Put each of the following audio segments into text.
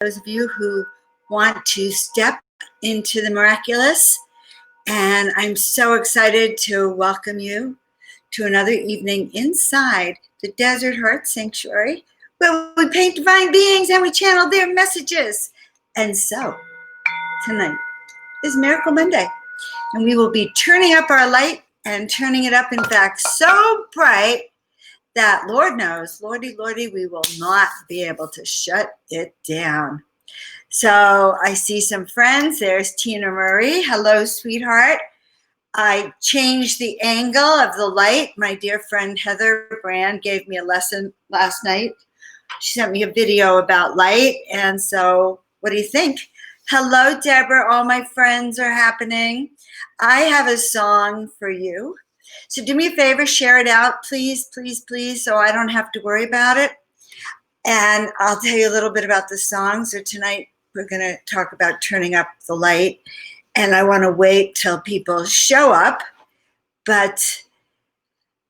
those of you who want to step into the miraculous. And I'm so excited to welcome you to another evening inside the Desert Heart Sanctuary, where we paint divine beings and we channel their messages. And so, tonight is Miracle Monday, and we will be turning up our light and turning it up, in fact, so bright that Lord knows, Lordy, we will not be able to shut it down. So I see some friends. There's Tina Marie. Hello, sweetheart. I changed the angle of the light. My dear friend Heather Brand gave me a lesson last night. She sent me a video about light. And so what do you think? Hello, Deborah. All my friends are happening. I have a song for you. So do me a favor, share it out, please, please, please, so I don't have to worry about it. And I'll tell you a little bit about the song. So tonight we're going to talk about turning up the light. And I want to wait till people show up. But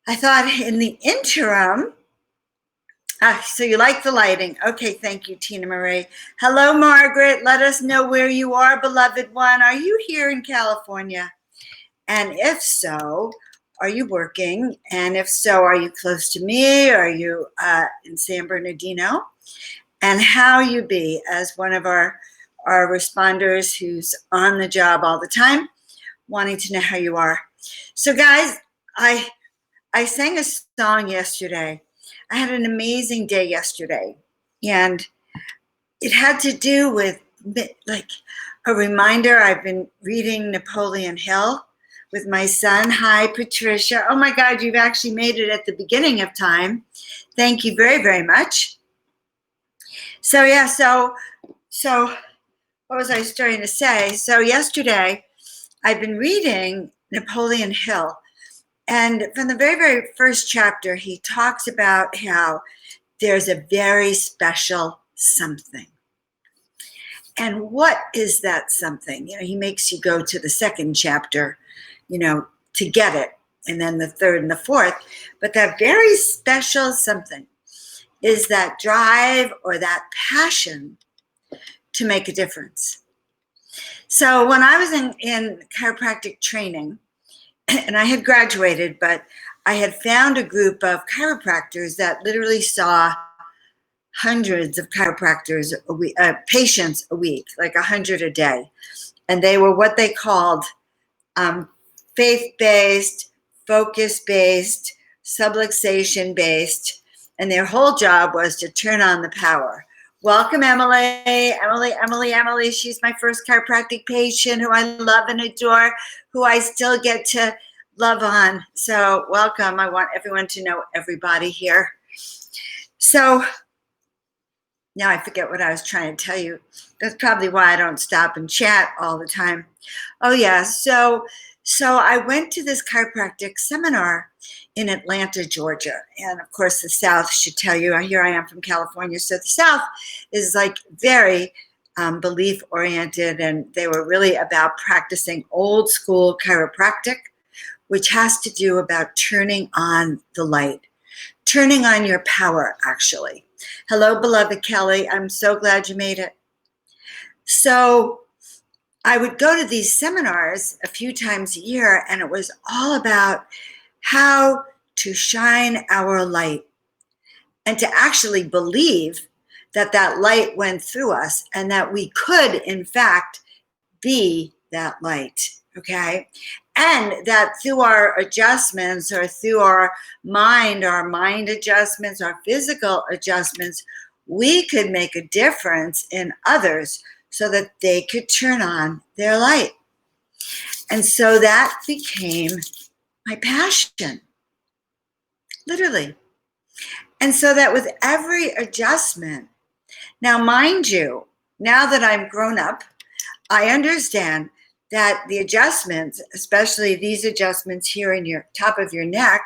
I thought in the interim, so you like the lighting. Okay, thank you, Tina Marie. Hello, Margaret. Let us know where you are, beloved one. Are you here in California? And if so, are you working? And if so, are you close to me? Are you in San Bernardino? And how you be as one of our responders who's on the job all the time, wanting to know how you are. So guys, I sang a song yesterday. I had an amazing day yesterday. And it had to do with like a reminder. I've been reading Napoleon Hill with my son. Hi, Patricia. Oh my God, you've actually made it at the beginning of time. Thank you very, very much. So yeah, so what was I starting to say? So yesterday, I've been reading Napoleon Hill. And from the very, very first chapter, he talks about how there's a very special something. And what is that something? You know, he makes you go to the second chapter, you know, to get it, and then the third and the fourth. But that very special something is that drive or that passion to make a difference. So when I was in chiropractic training, and I had graduated, but I had found a group of chiropractors that literally saw hundreds of chiropractors a week, patients a week, like 100 a day. And they were what they called faith-based, focus-based, subluxation-based, and their whole job was to turn on the power. Welcome, Emily. Emily. She's my first chiropractic patient who I love and adore, who I still get to love on. So welcome. I want everyone to know everybody here. So now I forget what I was trying to tell you. That's probably why I don't stop and chat all the time. Oh yeah, so I went to this chiropractic seminar in Atlanta, Georgia. And of course, the South should tell you, here I am from California. So the South is like very belief oriented, and they were really about practicing old school chiropractic, which has to do about turning on the light, turning on your power, actually. Hello, beloved Kelly. I'm so glad you made it. So I would go to these seminars a few times a year, and it was all about how to shine our light and to actually believe that that light went through us and that we could, in fact, be that light, okay? And that through our adjustments or through our mind adjustments, our physical adjustments, we could make a difference in others so that they could turn on their light. And so that became my passion, literally. And so that with every adjustment, now mind you, now that I'm grown up, I understand that the adjustments, especially these adjustments here in your top of your neck,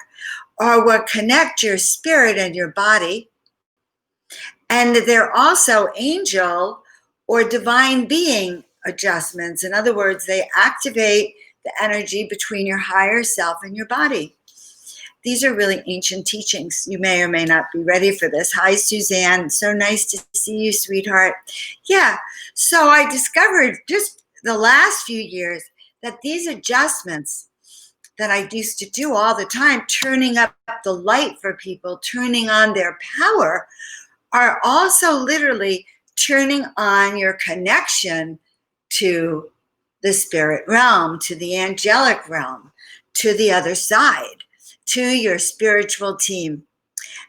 are what connect your spirit and your body. And they're also angel or divine being adjustments. In other words, they activate the energy between your higher self and your body. these are really ancient teachings. You may or may not be ready for this. Hi, Suzanne. So nice to see you, sweetheart. Yeah, so I discovered just the last few years that these adjustments that I used to do all the time, turning up the light for people, turning on their power, are also literally turning on your connection to the spirit realm, to the angelic realm, to the other side, to your spiritual team.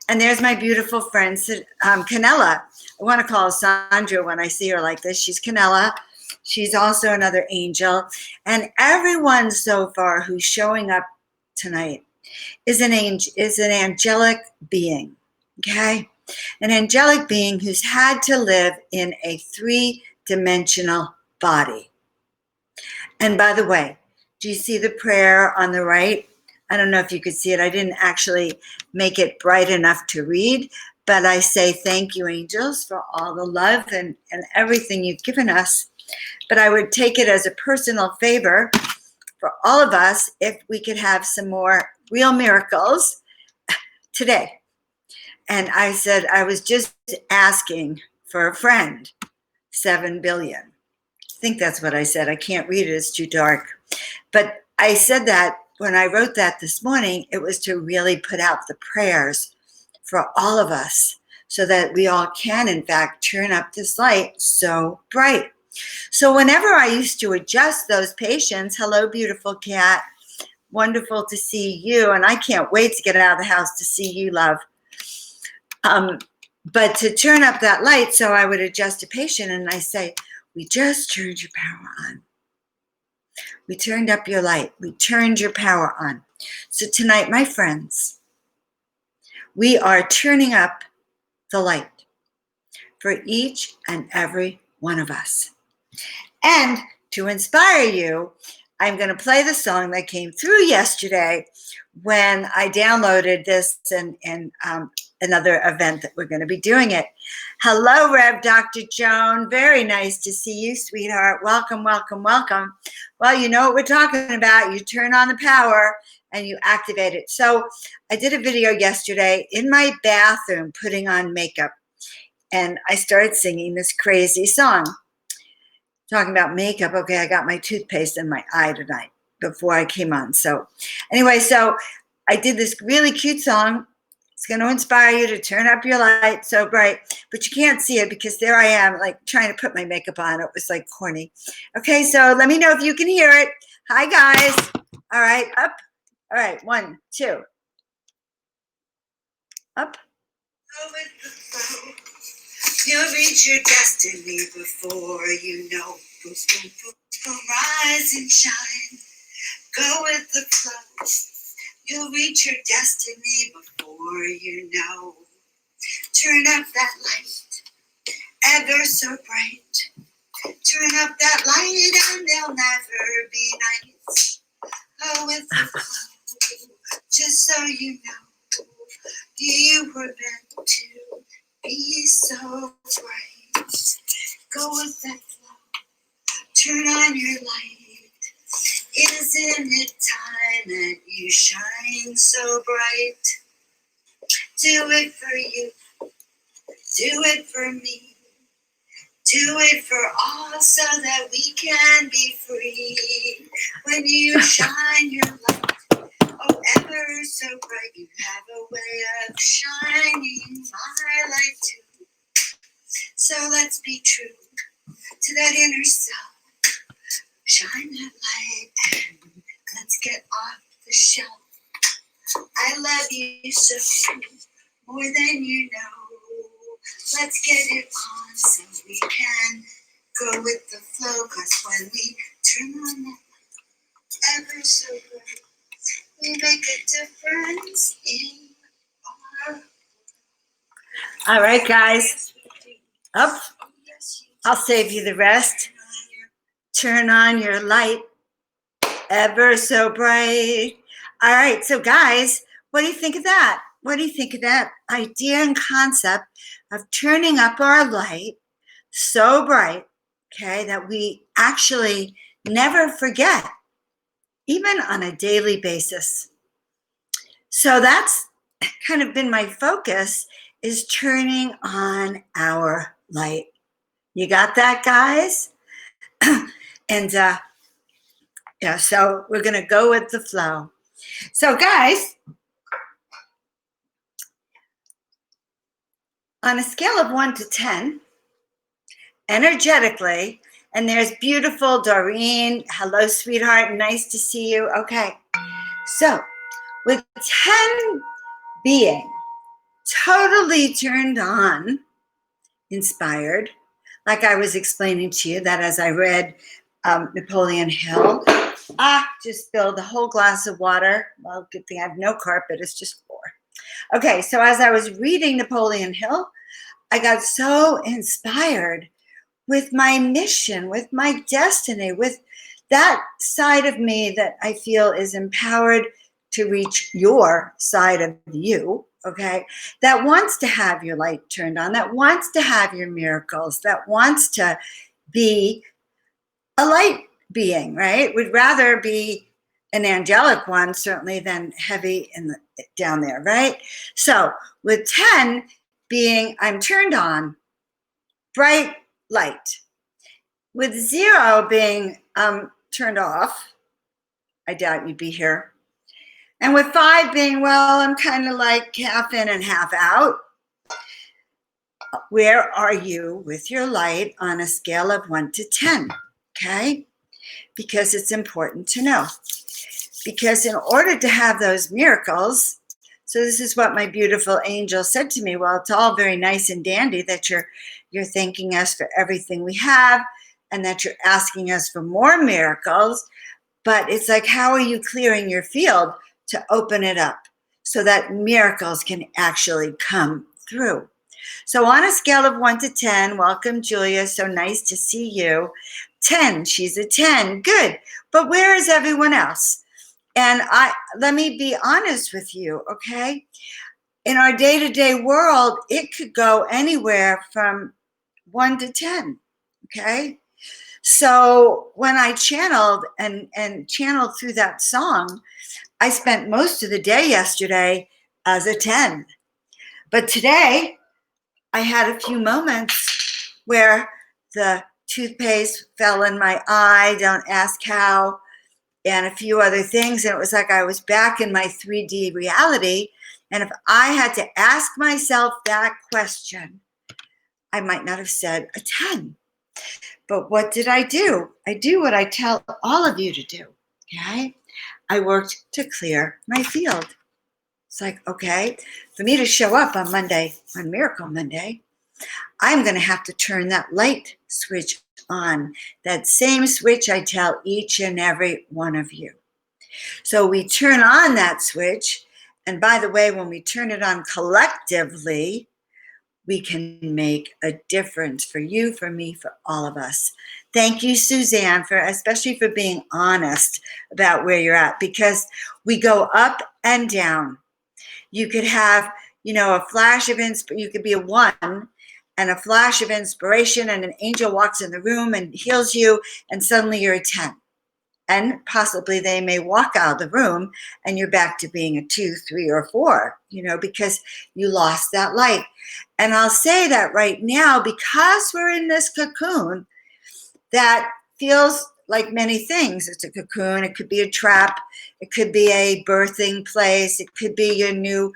And there's my beautiful friend, Canella. I want to call her Sandra when I see her like this. She's Canella. She's also another angel. And everyone so far who's showing up tonight is an angelic being, okay? An angelic being who's had to live in a 3-dimensional body. And by the way, do you see the prayer on the right? I don't know if you could see it. I didn't actually make it bright enough to read, but I say thank you, angels, for all the love and everything you've given us. But I would take it as a personal favor for all of us if we could have some more real miracles today. And I said, I was just asking for a friend, 7 billion. I think that's what I said. I can't read it, it's too dark. But I said that when I wrote that this morning, it was to really put out the prayers for all of us so that we all can, in fact, turn up this light so bright. So whenever I used to adjust those patients, hello, beautiful cat, wonderful to see you. And I can't wait to get out of the house to see you, love. But to turn up that light, so I would adjust a patient and I say, we just turned your power on. We turned up your light. We turned your power on. So tonight, my friends, we are turning up the light for each and every one of us. And to inspire you, I'm going to play the song that came through yesterday when I downloaded this and another event that we're going to be doing it. Hello, Rev. Dr. Joan. Very nice to see you, sweetheart. Welcome, welcome, welcome. Well, you know what we're talking about. You turn on the power and you activate it. So I did a video yesterday in my bathroom putting on makeup, and I started singing this crazy song. Talking about makeup. Okay, I got my toothpaste in my eye tonight before I came on. So anyway, so I did this really cute song. It's going to inspire you to turn up your light so bright, but you can't see it because there I am, like trying to put my makeup on. It was like corny. Okay, so let me know if you can hear it. Hi, guys. All right, up. All right, 1, 2. Up. Go with the flow. You'll reach your destiny before you know. Boom, boom, boom, boom, rise and shine. Go with the flow. You'll reach your destiny before you know. Turn up that light, ever so bright. Turn up that light and they'll never be nights. Go with the flow, just so you know. You were meant to be so bright. Go with that flow. Turn on your light. Isn't it time that you shine so bright? Do it for you. Do it for me. Do it for all so that we can be free. When you shine your light, oh, ever so bright, you have a way of shining my light too. So let's be true to that inner self. Shine that light and let's get off the shelf. I love you so, more than you know. Let's get it on so we can go with the flow. Cause when we turn on that light, ever so bright, we make a difference in our world. All right, guys. Up. I'll save you the rest. Turn on your light, ever so bright. All right, so guys, what do you think of that? What do you think of that idea and concept of turning up our light so bright, okay, that we actually never forget, even on a daily basis? So that's kind of been my focus, is turning on our light. You got that, guys? And yeah, so we're going to go with the flow. So guys, on a scale of 1 to 10, energetically, and there's beautiful Doreen. Hello, sweetheart. Nice to see you. Okay. So with 10 being totally turned on, inspired, like I was explaining to you that as I read Napoleon Hill, just spilled a whole glass of water. Well, good thing I have no carpet. It's just floor. Okay, so as I was reading Napoleon Hill, I got so inspired with my mission, with my destiny, with that side of me that I feel is empowered to reach your side of you, okay? That wants to have your light turned on, that wants to have your miracles, that wants to be a light being, right? Would rather be an angelic one, certainly, than heavy down there, right? So with 10 being, I'm turned on, bright light. With 0 being turned off, I doubt you'd be here. And with 5 being, well, I'm kind of like half in and half out. Where are you with your light on a scale of 1 to 10? Okay? Because it's important to know. Because in order to have those miracles, so this is what my beautiful angel said to me. Well, it's all very nice and dandy that you're thanking us for everything we have, and that you're asking us for more miracles, but it's like, how are you clearing your field to open it up so that miracles can actually come through? So on a scale of 1 to 10, welcome, Julia, so nice to see you. 10, she's a 10, good, but where is everyone else? And let me be honest with you, okay? In our day-to-day world, it could go anywhere from 1 to 10, okay? So when I channeled and channeled through that song, I spent most of the day yesterday as a 10. But today, I had a few moments where the toothpaste fell in my eye, don't ask how, and a few other things. And it was like I was back in my 3D reality. And if I had to ask myself that question, I might not have said a 10. But what did I do? I do what I tell all of you to do, okay? I worked to clear my field. It's like, okay, for me to show up on Monday, on Miracle Monday, I'm going to have to turn that light switch on, that same switch I tell each and every one of you. So we turn on that switch, and by the way, when we turn it on collectively, we can make a difference for you, for me, for all of us. Thank you, Suzanne, especially for being honest about where you're at, because we go up and down. You could have, a flash of you could be a 1 and a flash of inspiration, and an angel walks in the room and heals you, and suddenly you're a 10. And possibly they may walk out of the room and you're back to being a 2, 3, or 4, because you lost that light. And I'll say that right now, because we're in this cocoon that feels like many things. It's a cocoon. It could be a trap. It could be a birthing place. It could be your new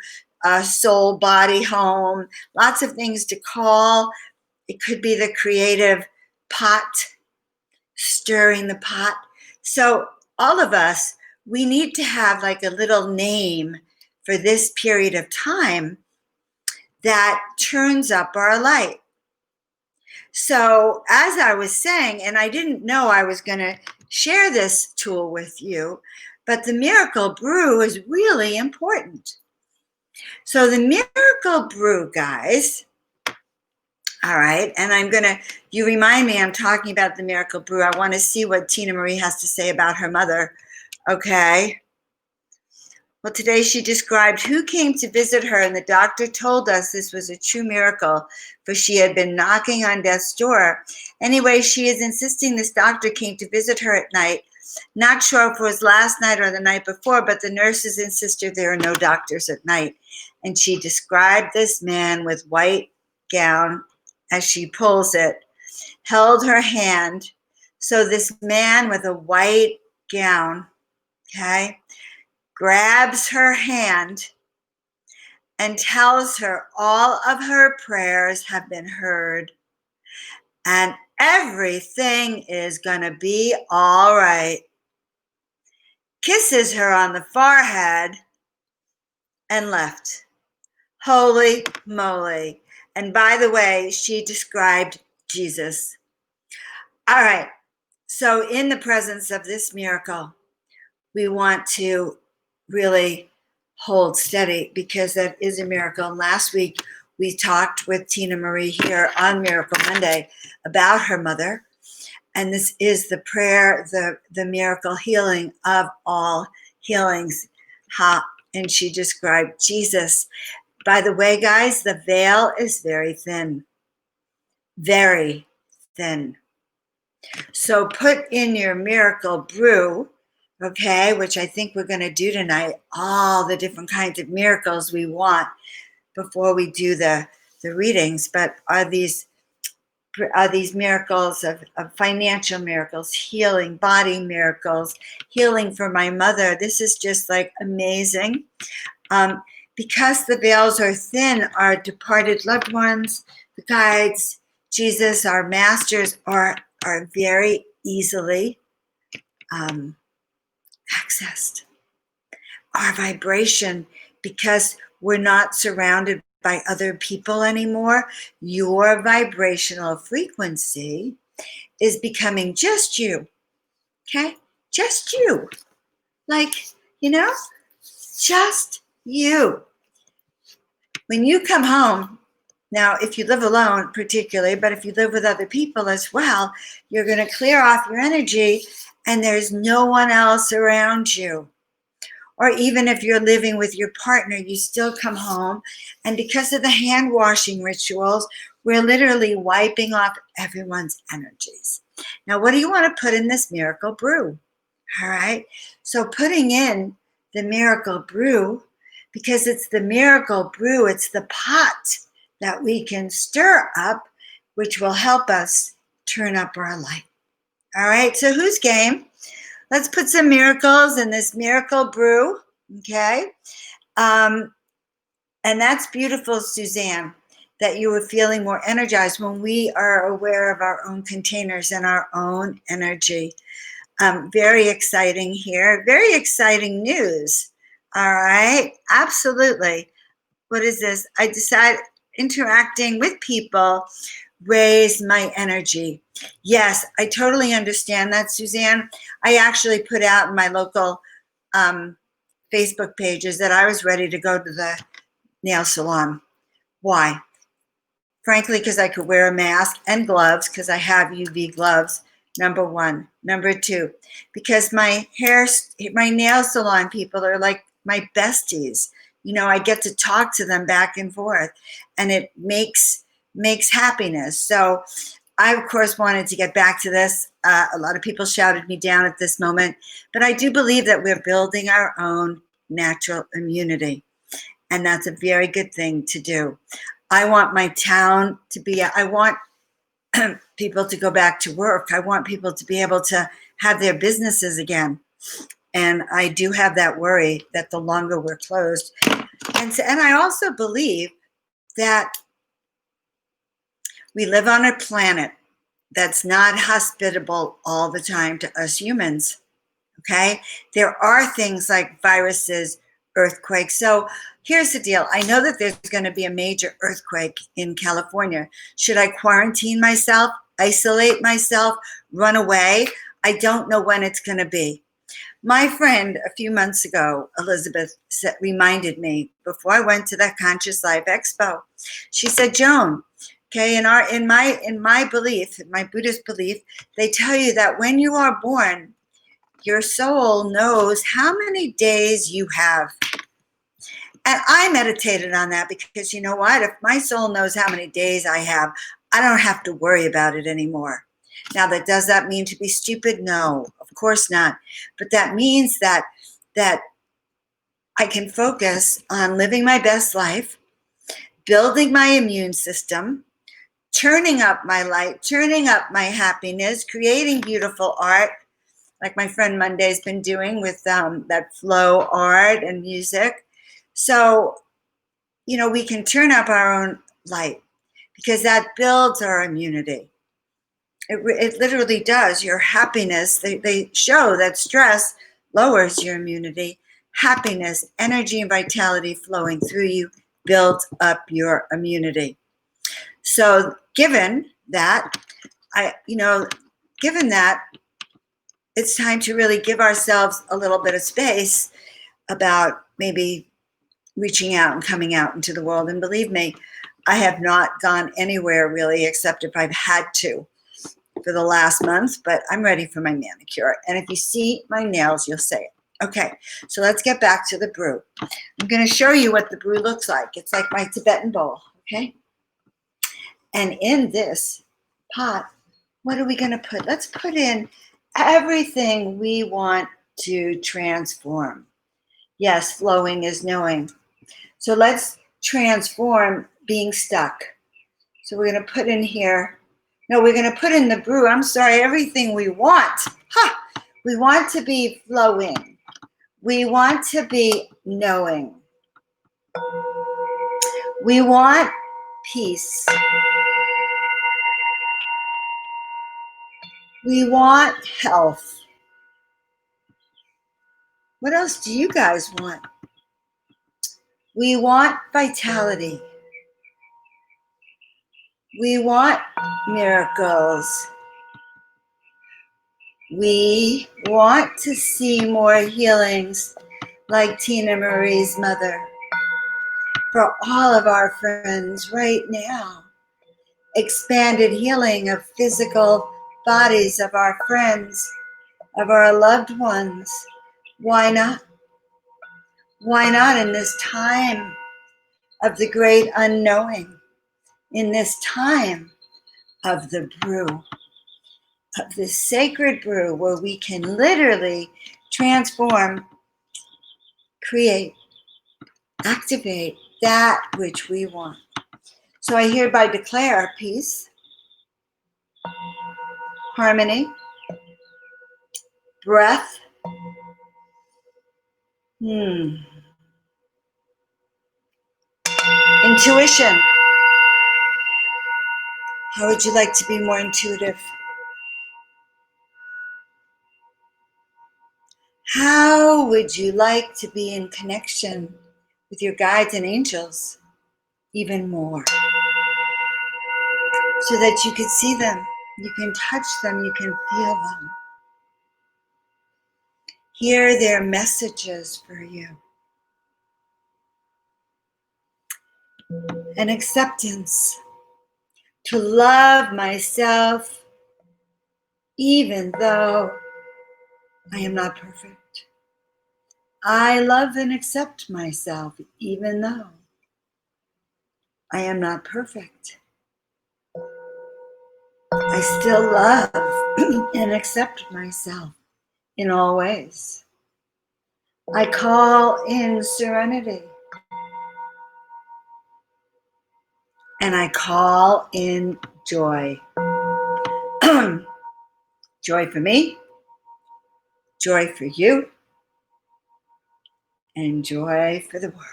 soul body home. Lots of things to call. It could be the creative pot, stirring the pot. So all of us, we need to have like a little name for this period of time that turns up our light. So as I was saying, and I didn't know I was going to share this tool with you, but the Miracle Brew is really important. So the Miracle Brew, guys, all right, and you remind me I'm talking about the Miracle Brew. I want to see what Tina Marie has to say about her mother, okay? Well, today she described who came to visit her, and the doctor told us this was a true miracle, for she had been knocking on death's door. Anyway, she is insisting this doctor came to visit her at night Not sure if it was last night or the night before, but the nurses insisted there are no doctors at night. And she described this man with white gown as she pulls it, held her hand. So this man with a white gown, okay, grabs her hand and tells her all of her prayers have been heard and everything is going to be all right. Kisses her on the forehead and left. Holy moly. And by the way, she described Jesus. All right. So in the presence of this miracle, we want to really hold steady because that is a miracle. And last week, we talked with Tina Marie here on Miracle Monday about her mother. And this is the prayer, the miracle healing of all healings. And she described Jesus. By the way, guys, the veil is very thin. Very thin. So put in your miracle brew, okay, which I think we're going to do tonight, all the different kinds of miracles we want before we do the readings. But are these miracles of financial miracles, healing, body miracles, healing for my mother. This is just like amazing. Because the veils are thin, our departed loved ones, the guides, Jesus, our masters are very easily accessed. Our vibration, because we're not surrounded by other people anymore, your vibrational frequency is becoming just you. Okay? Just you. Like, just you. When you come home, now, if you live alone particularly, but if you live with other people as well, you're going to clear off your energy and there's no one else around you. Or even if you're living with your partner, you still come home. And because of the hand washing rituals, we're literally wiping off everyone's energies. Now, what do you want to put in this miracle brew? All right. So putting in the miracle brew, because it's the miracle brew, it's the pot that we can stir up, which will help us turn up our light. All right. So who's game? Let's put some miracles in this miracle brew, okay? And that's beautiful, Suzanne, that you were feeling more energized when we are aware of our own containers and our own energy. Very exciting here. Very exciting news. All right, absolutely. What is this? I decided interacting with people raise my energy. Yes, I totally understand that, Suzanne. I actually put out in my local Facebook pages that I was ready to go to the nail salon. Why? Frankly, because I could wear a mask and gloves because I have UV gloves, number one. Number two, because my nail salon people are like my besties. I get to talk to them back and forth and it makes happiness. So I, of course, wanted to get back to this. A lot of people shouted me down at this moment, but I do believe that we're building our own natural immunity, and that's a very good thing to do. I want my town to be, I want people to go back to work. I want people to be able to have their businesses again. And I do have that worry that the longer we're closed. And I also believe that we live on a planet that's not hospitable all the time to us humans, okay? There are things like viruses, earthquakes. So here's the deal. I know that there's going to be a major earthquake in California. Should I quarantine myself, isolate myself, run away? I don't know when it's going to be. My friend a few months ago, Elizabeth, reminded me before I went to that Conscious Life Expo. She said, Joan, okay, in my belief, in my Buddhist belief, they tell you that when you are born, your soul knows how many days you have. And I meditated on that because you know what? If my soul knows how many days I have, I don't have to worry about it anymore. Now, does that mean to be stupid? No, of course not. But that means that I can focus on living my best life, building my immune system, turning up my light, turning up my happiness, creating beautiful art, like my friend Monday's been doing with that flow art and music. So, we can turn up our own light because that builds our immunity. It literally does. Your happiness, they show that stress lowers your immunity. Happiness, energy, and vitality flowing through you builds up your immunity. So given that, it's time to really give ourselves a little bit of space about maybe reaching out and coming out into the world. And believe me, I have not gone anywhere really, except if I've had to for the last month, but I'm ready for my manicure. And if you see my nails, you'll say it. Okay, so let's get back to the brew. I'm going to show you what the brew looks like. It's like my Tibetan bowl, okay? And in this pot, what are we going to put? Let's put in everything we want to transform. Yes, flowing is knowing. So let's transform being stuck. So we're going to put in here, we're going to put in the brew. I'm sorry, everything we want. We want to be flowing. We want to be knowing. We want peace. We want health. What else do you guys want? We want vitality. We want miracles. We want to see more healings like Tina Marie's mother for all of our friends right now. Expanded healing of physical bodies of our friends, of our loved ones. Why not? Why not in this time of the great unknowing, in this time of the brew, of this sacred brew where we can literally transform, create, activate that which we want. So I hereby declare peace, harmony, breath, intuition. How would you like to be more intuitive? How would you like to be in connection with your guides and angels even more? So that you can see them, you can touch them, you can feel them. Hear their messages for you. An acceptance to love myself even though I am not perfect. I love and accept myself even though I am not perfect. I still love and accept myself in all ways. I call in serenity. And I call in joy. Joy for me, joy for you, and joy for the world.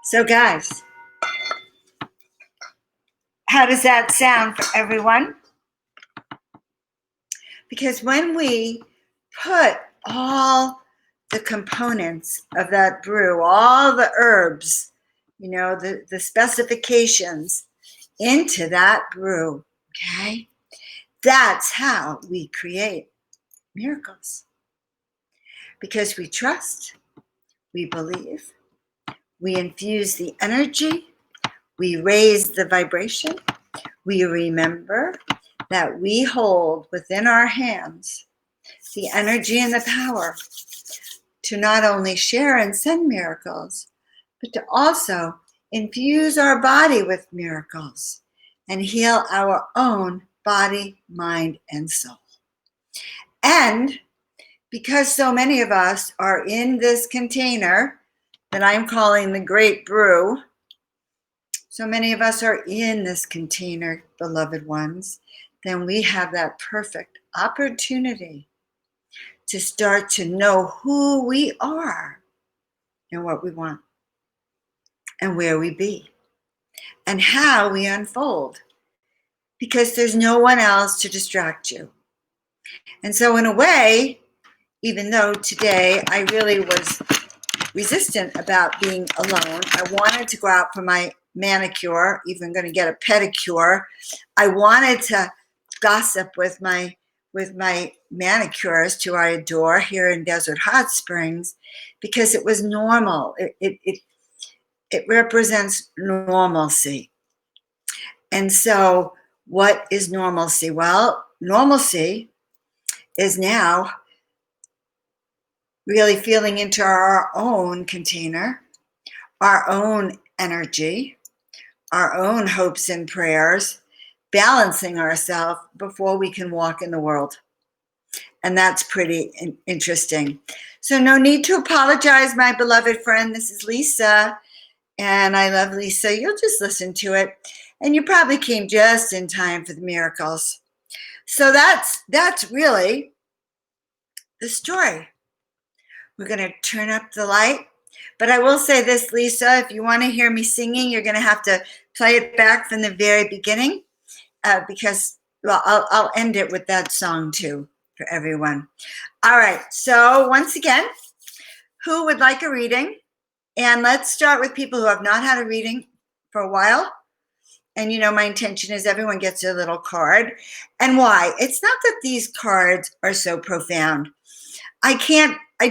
So guys, how does that sound for everyone? Because when we put all the components of that brew, all the herbs, the specifications into that brew, okay, that's how we create miracles. Because we trust, we believe, we infuse the energy, we raise the vibration, we remember that we hold within our hands the energy and the power to not only share and send miracles, but to also infuse our body with miracles and heal our own body, mind, and soul. And because so many of us are in this container that I'm calling the Great Brew, so many of us are in this container, beloved ones, then we have that perfect opportunity to start to know who we are and what we want and where we be and how we unfold, because there's no one else to distract you. And so in a way, even though today I really was resistant about being alone, I wanted to go out for my manicure, even going to get a pedicure. I wanted to gossip with my manicurist, who I adore here in Desert Hot Springs, because it was normal. It represents normalcy. And so what is normalcy? Well, normalcy is now really feeling into our own container, our own energy, our own hopes and prayers, balancing ourselves before we can walk in the world. And that's pretty interesting. So no need to apologize, my beloved friend. This is Lisa, and I love Lisa. You'll just listen to it, and you probably came just in time for the miracles. So that's really the story. We're going to turn up the light. But I will say this, Lisa, if you want to hear me singing, you're going to have to play it back from the very beginning, because, well, I'll end it with that song too for everyone. All right. So once again, who would like a reading? And let's start with people who have not had a reading for a while. And, you know, my intention is everyone gets a little card. And why? It's not that these cards are so profound. I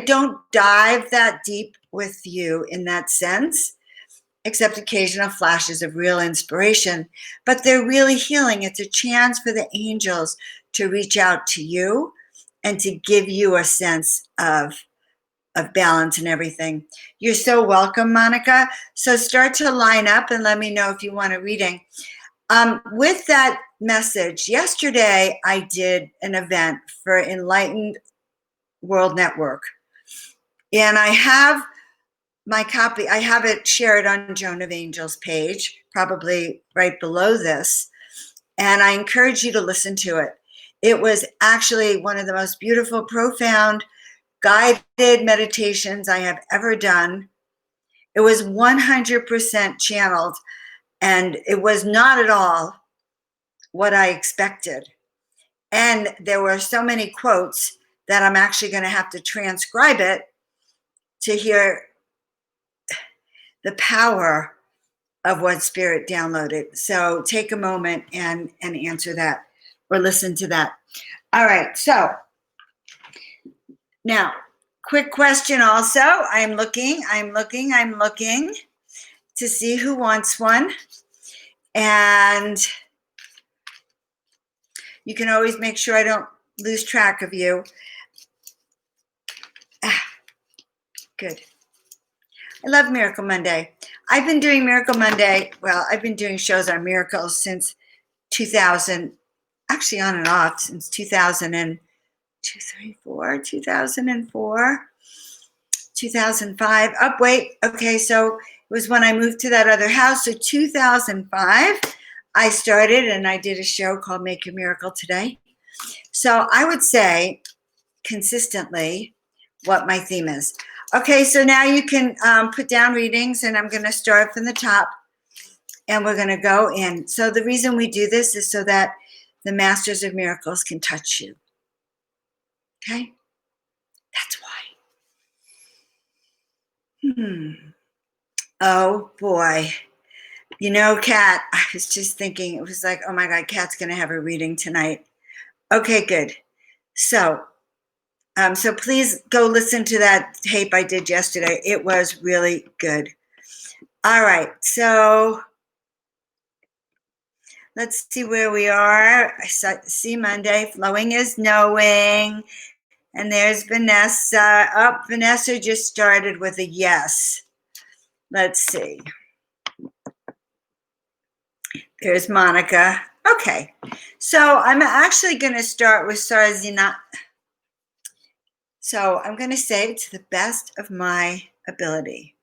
don't dive that deep with you in that sense, except occasional flashes of real inspiration. But they're really healing. It's a chance for the angels to reach out to you and to give you a sense of balance and everything. You're so welcome, Monica. So start to line up and let me know if you want a reading. With that message, yesterday I did an event for Enlightened World Network. And I have my copy, I have it shared on Joan of Angels page, probably right below this. And I encourage you to listen to it. It was actually one of the most beautiful, profound, guided meditations I have ever done. It was 100% channeled, and it was not at all what I expected. And there were so many quotes that I'm actually going to have to transcribe it to hear the power of what Spirit downloaded. So take a moment and answer that or listen to that. All right. So now, quick question also. I'm looking to see who wants one. And you can always make sure I don't lose track of you. Good. I love Miracle Monday. I've been doing Miracle Monday. Well, I've been doing shows on miracles since 2000, actually on and off since 2004, 2005. Oh, wait. Okay, so it was when I moved to that other house. So 2005, I started and I did a show called Make Your Miracle Today. So I would say consistently what my theme is. Okay, so now you can put down readings, and I'm going to start from the top, and we're going to go in. So the reason we do this is so that the Masters of Miracles can touch you. Okay? That's why. Oh, boy. You know, Kat, I was just thinking, it was like, oh, my God, Kat's going to have a reading tonight. Okay, good. So please go listen to that tape I did yesterday. It was really good. All right, so let's see where we are. I see Monday. Flowing is knowing. And there's Vanessa. Oh, Vanessa just started with a yes. Let's see. There's Monica. Okay. So I'm actually going to start with Sarzina. So I'm going to say it to the best of my ability.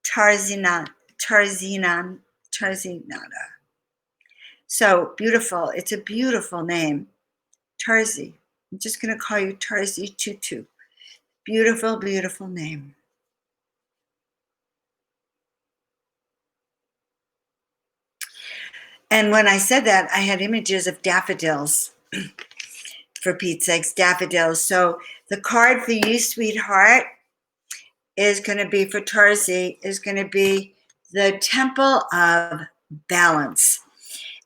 Tarzinata. So beautiful. It's a beautiful name. Tarzi. I'm just going to call you Tarzi Tutu. Beautiful, beautiful name. And when I said that, I had images of daffodils. For Pete's sakes, daffodils. So the card for you, sweetheart, is going to be for Tarzi, is going to be the Temple of Balance.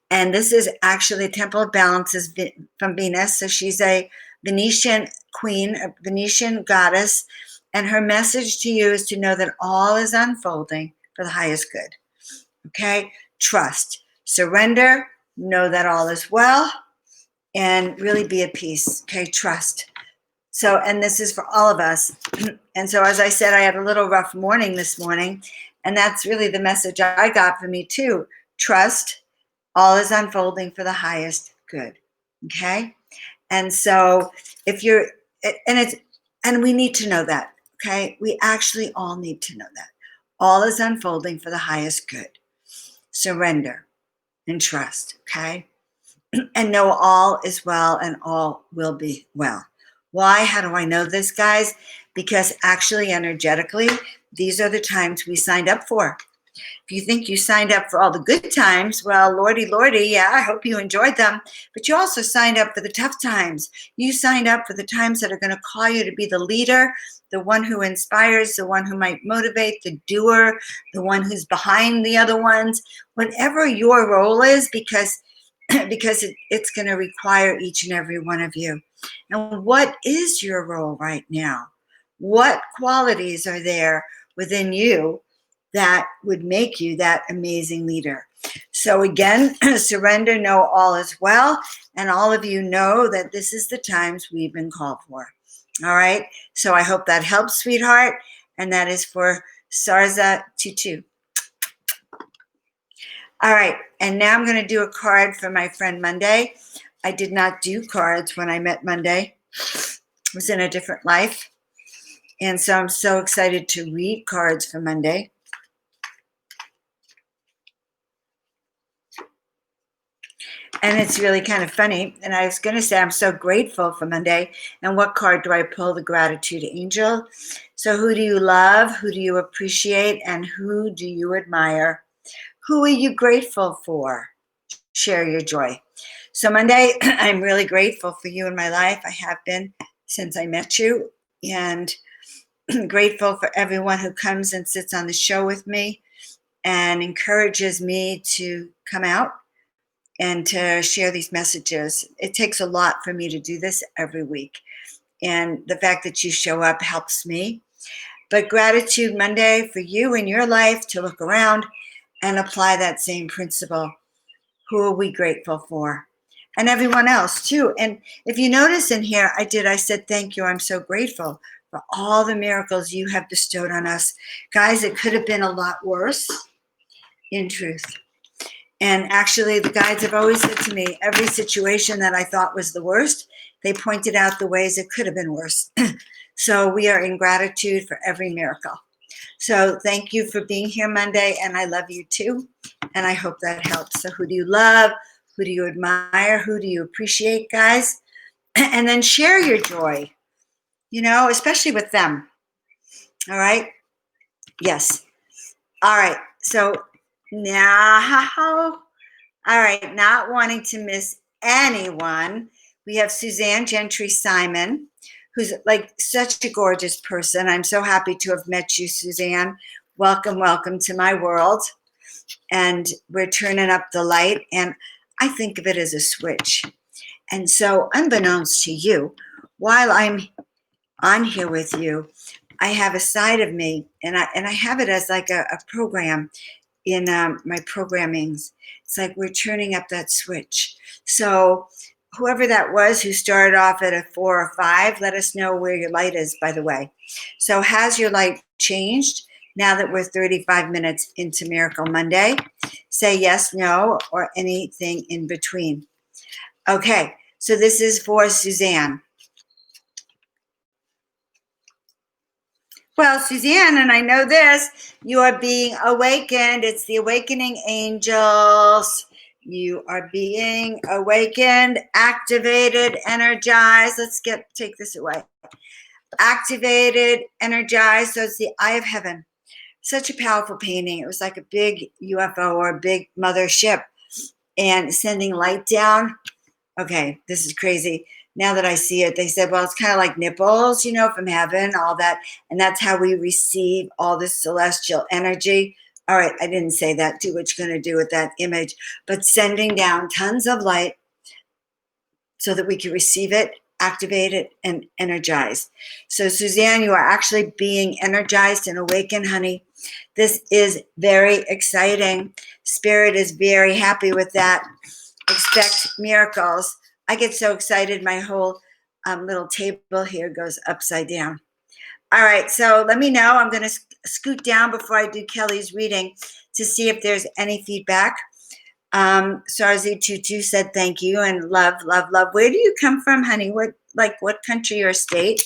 And this is actually Temple of Balance is from Venus. So she's a Venetian queen, a Venetian goddess. And her message to you is to know that all is unfolding for the highest good. Okay? Trust. Surrender. Know that all is well. And really be at peace. Okay? Trust. So, and this is for all of us. And so, as I said, I had a little rough morning this morning. And that's really the message I got from me too. Trust. All is unfolding for the highest good. Okay? And so if you're, and we need to know that. Okay? We actually all need to know that. All is unfolding for the highest good. Surrender and trust. Okay? And know all is well and all will be well. Why? How do I know this, guys? Because actually, energetically, these are the times we signed up for. If you think you signed up for all the good times, well, lordy, yeah, I hope you enjoyed them. But you also signed up for the tough times. You signed up for the times that are going to call you to be the leader, the one who inspires, the one who might motivate, the doer, the one who's behind the other ones. Whatever your role is, because it's going to require each and every one of you. And what is your role right now? What qualities are there within you that would make you that amazing leader? So again, surrender, know all is well, and all of you know that this is the times we've been called for. All right? So I hope that helps, sweetheart, and that is for Sarza Tutu. All right, and now I'm going to do a card for my friend Monday. I did not do cards when I met Monday. I was in a different life. And so I'm so excited to read cards for Monday. And it's really kind of funny. And I was going to say I'm so grateful for Monday. And what card do I pull? The Gratitude Angel. So who do you love? Who do you appreciate? And who do you admire? Who are you grateful for? Share your joy. So Monday, I'm really grateful for you in my life. I have been since I met you. And grateful for everyone who comes and sits on the show with me and encourages me to come out and to share these messages. It takes a lot for me to do this every week. And the fact that you show up helps me. But Gratitude Monday for you in your life to look around and apply that same principle. Who are we grateful for? And everyone else too. And if you notice in here, I said, thank you. I'm so grateful for all the miracles you have bestowed on us. Guys, it could have been a lot worse, in truth. And actually, the guides have always said to me, every situation that I thought was the worst, they pointed out the ways it could have been worse. So we are in gratitude for every miracle. So thank you for being here Monday, and I love you too. And I hope that helps. So who do you love? Who do you admire? Who do you appreciate, guys? And then share your joy, especially with them. All right? Yes. All right. So now, all right, not wanting to miss anyone, we have Suzanne Gentry Simon, who's like such a gorgeous person. I'm so happy to have met you, Suzanne. Welcome to my world. And we're turning up the light, and I think of it as a switch. And so, unbeknownst to you, while I'm on here with you, I have a side of me, and I have it as like a program in my programmings. It's like we're turning up that switch. So whoever that was who started off at a 4 or 5, let us know where your light is, by the way. So has your light changed? now that we're 35 minutes into Miracle Monday. Say yes, no, or anything in between. Okay, so this is for Suzanne. Well, Suzanne, and I know this, you are being awakened. It's the awakening angels. You are being awakened, activated, energized. Let's take this away. Activated, energized. So it's the eye of heaven. Such a powerful painting. It was like a big UFO or a big mothership and sending light down. Okay, this is crazy. Now that I see it, they said, well, it's kind of like nipples, from heaven, all that. And that's how we receive all this celestial energy. All right, I didn't say that. Do what you're going to do with that image. But sending down tons of light so that we can receive it, activate it, and energize. So, Suzanne, you are actually being energized and awakened, honey. This is very exciting. Spirit is very happy with that. Expect miracles. I get so excited, my whole little table here goes upside down. All right, so let me know. I'm going to scoot down before I do Kelly's reading to see if there's any feedback. Sarzi Tutu said thank you and love, love, love. Where do you come from, honey? What country or state?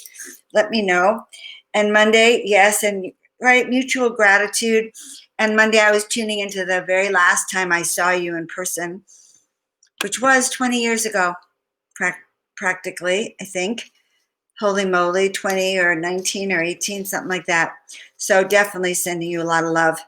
Let me know. And Monday, yes, and right, mutual gratitude. And Monday I was tuning into the very last time I saw you in person, which was 20 years ago, practically, I think. Holy moly, 20 or 19 or 18, something like that. So definitely sending you a lot of love.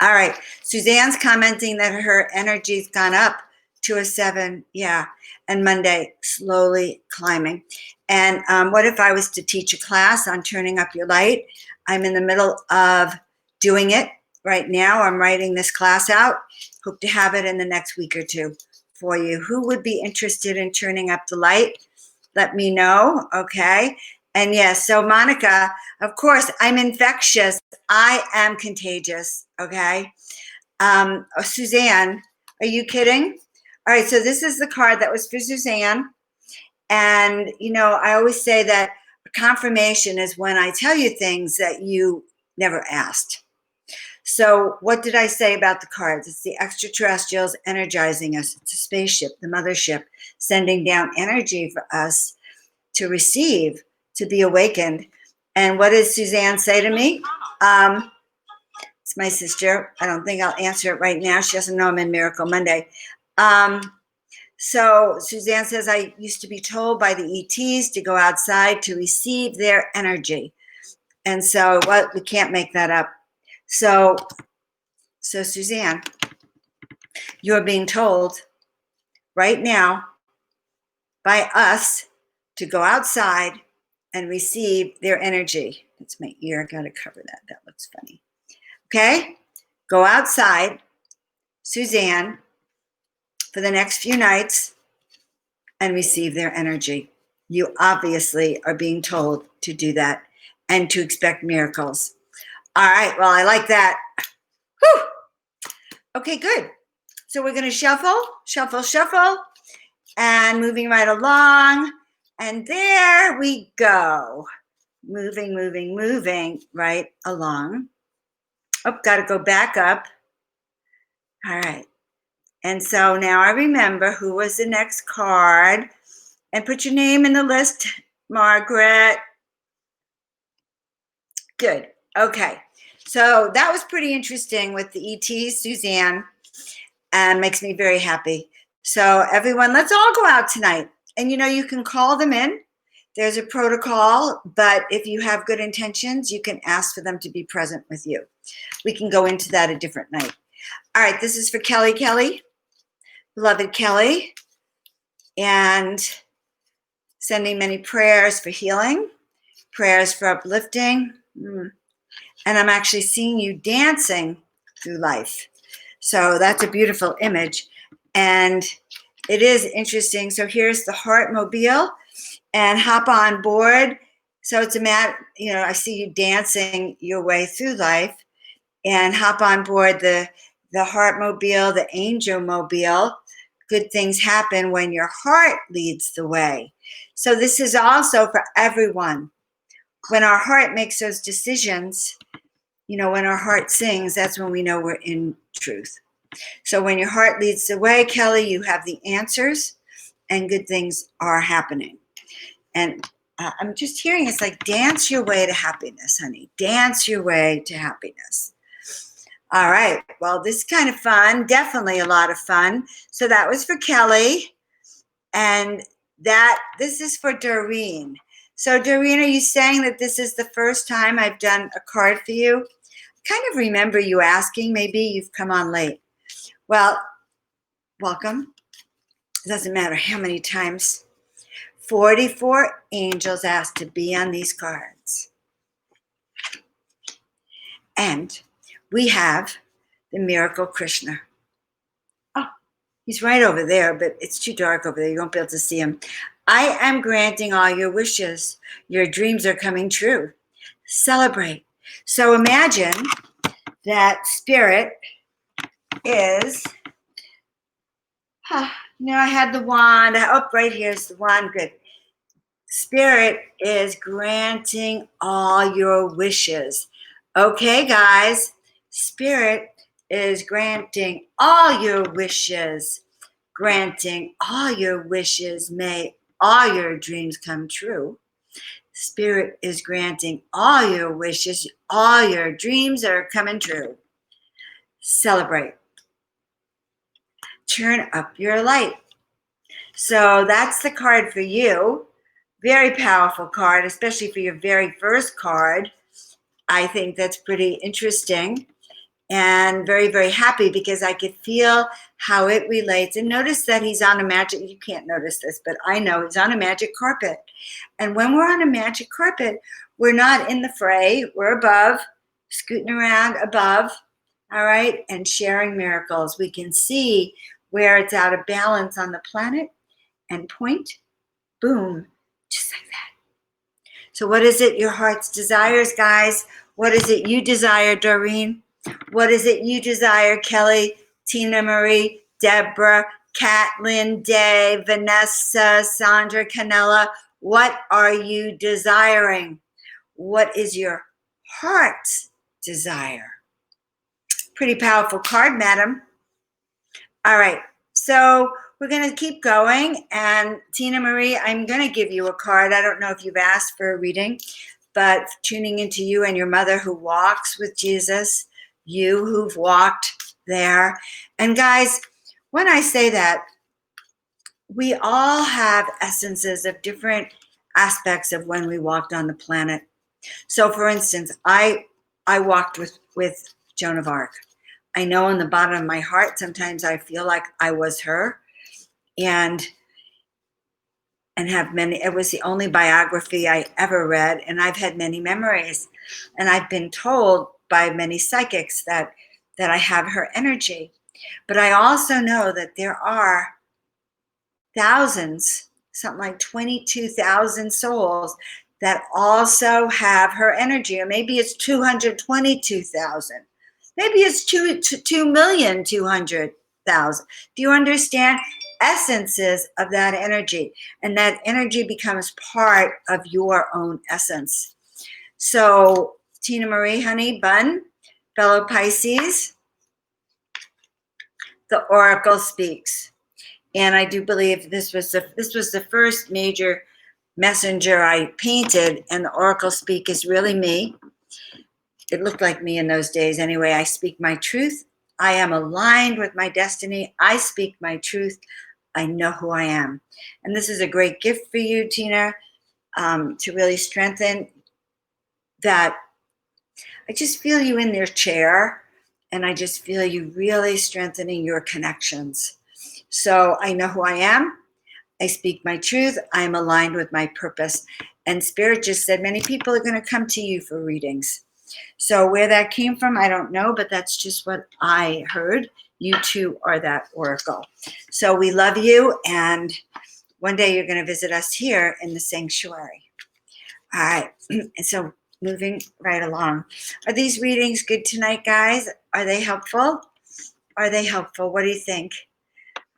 All right, Suzanne's commenting that her energy's gone up to a 7, yeah, and Monday slowly climbing. And what if I was to teach a class on turning up your light? I'm in the middle of doing it right now. I'm writing this class out. Hope to have it in the next week or two for you. Who would be interested in turning up the light? Let me know, okay? And yes, so Monica, of course, I'm infectious. I am contagious, okay? Suzanne, are you kidding? All right, so this is the card that was for Suzanne. And, I always say that confirmation is when I tell you things that you never asked. So what did I say about the cards? It's the extraterrestrials energizing us. It's a spaceship, the mothership, sending down energy for us to receive, to be awakened. And what does Suzanne say to me? It's my sister. I don't think I'll answer it right now. She doesn't know I'm in Miracle Monday. So Suzanne says, I used to be told by the ETs to go outside to receive their energy. And so we can't make that up. So Suzanne, you're being told right now by us to go outside and receive their energy. That's my ear. I got to cover that. That looks funny. Okay? Go outside, Suzanne, for the next few nights and receive their energy. You obviously are being told to do that and to expect miracles. All right. Well, I like that. Whew. Okay, good. So we're going to shuffle, shuffle, shuffle, and moving right along. And there we go. Moving, moving, moving right along. Oh, got to go back up. All right. And so now I remember who was the next card. And put your name in the list, Margaret. Good. Okay. So that was pretty interesting with the ETs, Suzanne, and makes me very happy. So everyone, let's all go out tonight. And you can call them in. There's a protocol, but if you have good intentions, you can ask for them to be present with you. We can go into that a different night. All right, this is for Kelly, beloved Kelly, and sending many prayers for healing, prayers for uplifting. And I'm actually seeing you dancing through life. So that's a beautiful image. And it is interesting. So here's the Heartmobile, and hop on board. So it's a matter, I see you dancing your way through life, and hop on board the Heartmobile, the Angelmobile. Good things happen when your heart leads the way. So this is also for everyone. When our heart makes those decisions, You know, when our heart sings, that's when we know we're in truth. So when your heart leads the way, Kelly, you have the answers and good things are happening. And I'm just hearing it's like dance your way to happiness, honey. Dance your way to happiness. All right. Well, this is kind of fun. Definitely a lot of fun. So that was for Kelly. And this is for Doreen. So Doreen, are you saying that this is the first time I've done a card for you? I kind of remember you asking. Maybe you've come on late. Well, welcome. It doesn't matter how many times. 44 angels asked to be on these cards. And we have the Miracle Krishna. Oh, he's right over there, but it's too dark over there. You won't be able to see him. I am granting all your wishes. Your dreams are coming true. Celebrate. So imagine that spirit is, I had the wand. Oh, right here's the wand. Good. Spirit is granting all your wishes. Okay, guys. Spirit is granting all your wishes. Granting all your wishes. May all your dreams come true. Spirit is granting all your wishes. All your dreams are coming true. Celebrate. Turn up your light. So that's the card for you. Very powerful card, especially for your very first card. I think that's pretty interesting and very, very happy because I could feel how it relates. And notice that he's on a magic, you can't notice this, but I know he's on a magic carpet. And when we're on a magic carpet, we're not in the fray. We're above, scooting around above, all right, and sharing miracles. We can see where it's out of balance on the planet and point, boom, just like that. So what is it your heart's desires, guys? What is it you desire, Doreen? What is it you desire, Kelly, Tina Marie, Deborah, Catlin, Day, Vanessa, Sandra, Canella? What are you desiring? What is your heart's desire? Pretty powerful card, madam. All right, so we're going to keep going. And Tina Marie, I'm going to give you a card. I don't know if you've asked for a reading, but tuning into you and your mother who walks with Jesus, you who've walked there. And guys, when I say that, we all have essences of different aspects of when we walked on the planet. So for instance, I walked with Joan of Arc. I know in the bottom of my heart, sometimes I feel like I was her and have many, it was the only biography I ever read. And I've had many memories and I've been told by many psychics that I have her energy. But I also know that there are thousands, something like 22,000 souls that also have her energy. Or maybe it's 222,000. Maybe it's 2,200,000. Do you understand? Essences of that energy. And that energy becomes part of your own essence. So, Tina Marie, honey, bun, fellow Pisces, the Oracle speaks. And I do believe this was the first major messenger I painted, and the Oracle speak is really me. It looked like me in those days anyway. I speak my truth. I am aligned with my destiny. I speak my truth. I know who I am. And this is a great gift for you, Tina, to really strengthen that. I just feel you in your chair, and I just feel you really strengthening your connections. So I know who I am. I speak my truth. I'm aligned with my purpose. And Spirit just said many people are going to come to you for readings. So where that came from, I don't know, but that's just what I heard. You two are that oracle. So we love you, and one day you're going to visit us here in the sanctuary. All right, so moving right along. Are these readings good tonight, guys? Are they helpful? Are they helpful? What do you think?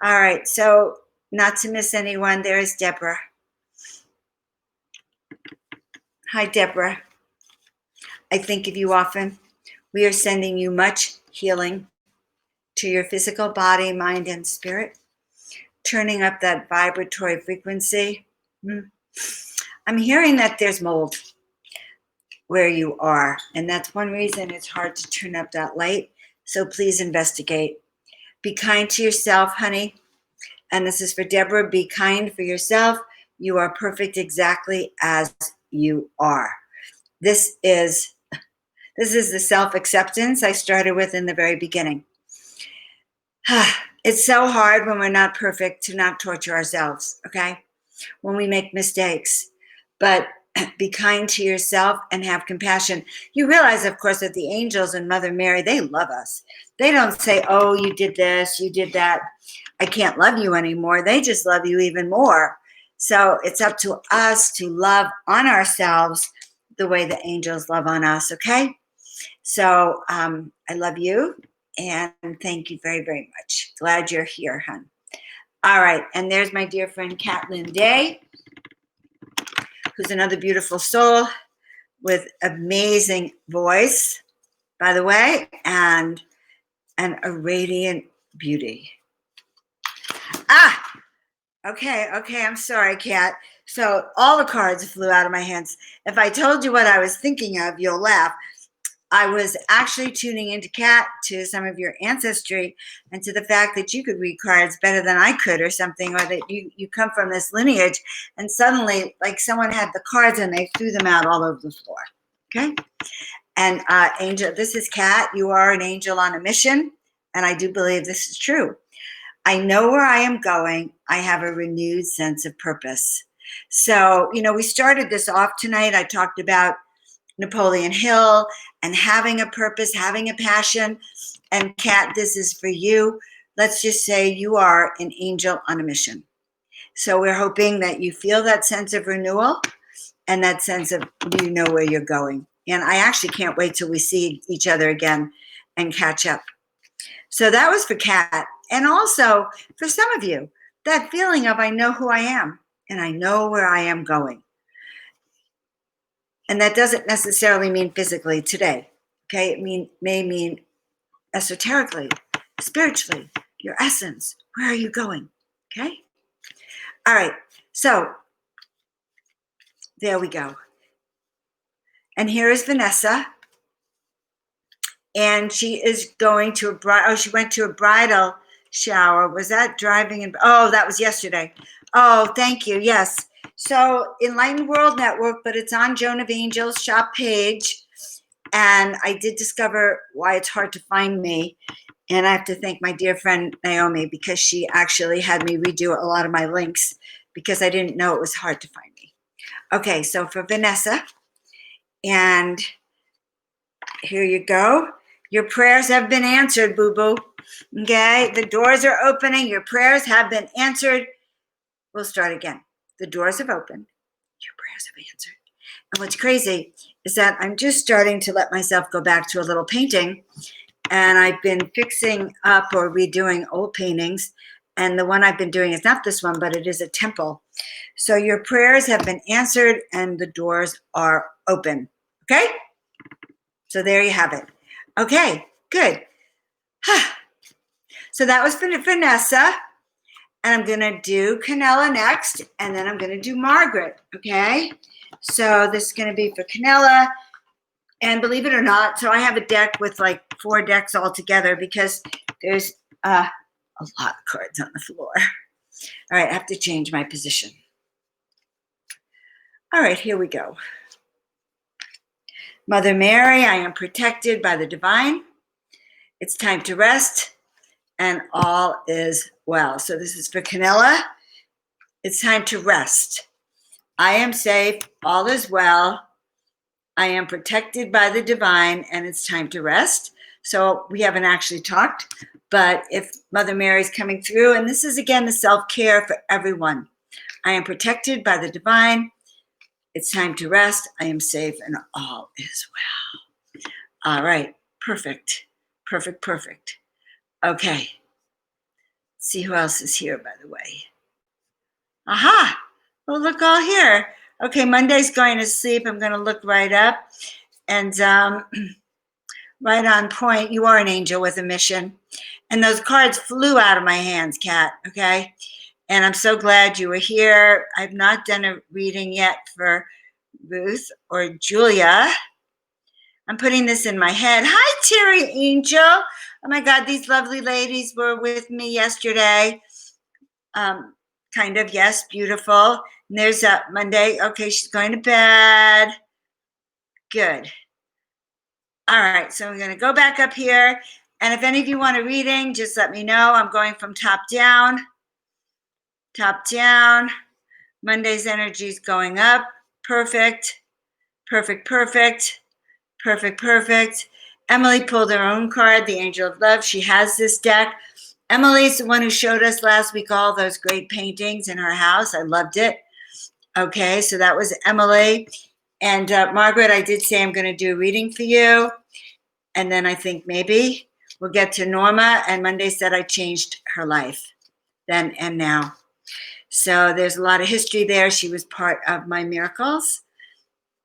All right, so not to miss anyone, there's Deborah. Hi, Deborah. I think of you often. We are sending you much healing to your physical body, mind, and spirit, turning up that vibratory frequency. I'm hearing that there's mold where you are, and that's one reason it's hard to turn up that light. So please investigate. Be kind to yourself, honey. And this is for Deborah. Be kind for yourself. You are perfect exactly as you are. This is the self-acceptance I started with in the very beginning. It's so hard when we're not perfect to not torture ourselves, okay? When we make mistakes. But be kind to yourself and have compassion. You realize, of course, that the angels and Mother Mary, they love us. They don't say, oh, you did this, you did that, I can't love you anymore. They just love you even more. So it's up to us to love on ourselves the way the angels love on us, okay? So I love you, and thank you very, very much. Glad you're here, hon. All right, and there's my dear friend, Catlin Day, who's another beautiful soul with amazing voice, by the way, and a radiant beauty. Okay, I'm sorry, Kat. So all the cards flew out of my hands. If I told you what I was thinking of, you'll laugh. I was actually tuning into Kat, to some of your ancestry, and to the fact that you could read cards better than I could or something, or that you come from this lineage, and suddenly, like, someone had the cards and they threw them out all over the floor, okay? And Angel, this is Kat. You are an angel on a mission, and I do believe this is true. I know where I am going. I have a renewed sense of purpose. So, we started this off tonight. I talked about Napoleon Hill and having a purpose, having a passion. And Kat, this is for you. Let's just say you are an angel on a mission. So we're hoping that you feel that sense of renewal and that sense of you know where you're going. And I actually can't wait till we see each other again and catch up. So that was for Kat. And also for some of you, that feeling of I know who I am and I know where I am going. And that doesn't necessarily mean physically today, okay? It may mean esoterically, spiritually, your essence. Where are you going, okay? All right, so there we go. And here is Vanessa. And she is going to she went to a bridal shower. Was that driving? Oh, that was yesterday. Oh, thank you, yes. So Enlightened World Network, but it's on Joan of Angels shop page. And I did discover why it's hard to find me. And I have to thank my dear friend Naomi, because she actually had me redo a lot of my links because I didn't know it was hard to find me. Okay, so for Vanessa, and here you go. Your prayers have been answered, boo-boo. Okay, the doors are opening. Your prayers have been answered. We'll start again. The doors have opened. Your prayers have answered. And what's crazy is that I'm just starting to let myself go back to a little painting. And I've been fixing up or redoing old paintings. And the one I've been doing is not this one, but it is a temple. So your prayers have been answered and the doors are open. Okay? So there you have it. Okay, good. So that was for Vanessa. And I'm going to do Canella next. And then I'm going to do Margaret. Okay? So this is going to be for Canella. And believe it or not, so I have a deck with like 4 decks all together because there's a lot of cards on the floor. All right, I have to change my position. All right, here we go. Mother Mary, I am protected by the divine. It's time to rest, and all is well. So this is for Canella. It's time to rest. I am safe, all is well. I am protected by the divine, and it's time to rest. So we haven't actually talked, but if Mother Mary's coming through, and this is again the self-care for everyone. I am protected by the divine. It's time to rest. I am safe, and all is well. All right, perfect, perfect, perfect. Okay, let's see who else is here, by the way. Aha! Oh, look, all here. Okay, Monday's going to sleep. I'm going to look right up. And Right on point. You are an angel with a mission. And those cards flew out of my hands, Kat, okay? And I'm so glad you were here. I've not done a reading yet for Ruth or Julia. I'm putting this in my head. Hi, Terry Angel. Oh my God, these lovely ladies were with me yesterday. Kind of, yes, beautiful. And there's Monday. Okay, she's going to bed. Good. All right, so I'm going to go back up here. And if any of you want a reading, just let me know. I'm going from top down. Top down. Monday's energy is going up. Perfect. Perfect, perfect. Perfect, perfect. Emily pulled her own card, the Angel of Love. She has this deck. Emily's the one who showed us last week all those great paintings in her house. I loved it. Okay, so that was Emily. And Margaret, I did say I'm going to do a reading for you. And then I think maybe we'll get to Norma. And Monday said I changed her life then and now. So there's a lot of history there. She was part of my miracles.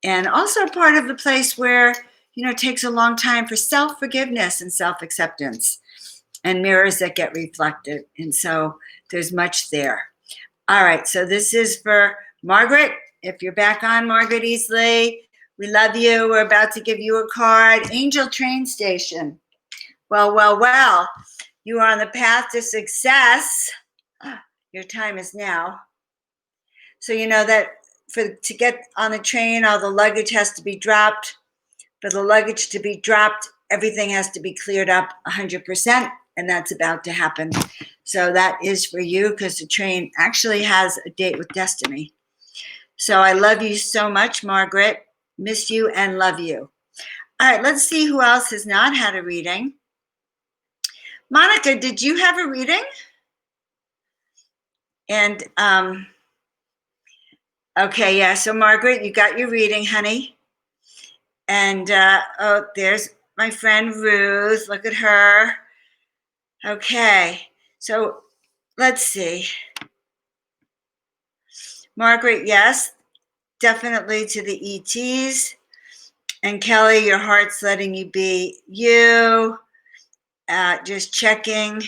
And also part of the place where, you know, it takes a long time for self-forgiveness and self-acceptance and mirrors that get reflected. And so there's much there. All right, so this is for Margaret. If you're back on, Margaret Easley, we love you. We're about to give you a card. Angel Train Station. Well, well, well. You are on the path to success. Your time is now. So you know that to get on the train, all the luggage has to be dropped. For the luggage to be dropped, everything has to be cleared up 100%, and that's about to happen. So that is for you because the train actually has a date with destiny. So I love you so much, Margaret. Miss you and love you. All right, let's see who else has not had a reading. Monica, did you have a reading? And, okay, yeah, so Margaret, you got your reading, honey. And, oh, there's my friend Ruth. Look at her. Okay, so let's see. Margaret, yes, definitely to the ETs. And Kelly, your heart's letting you be you. Just checking.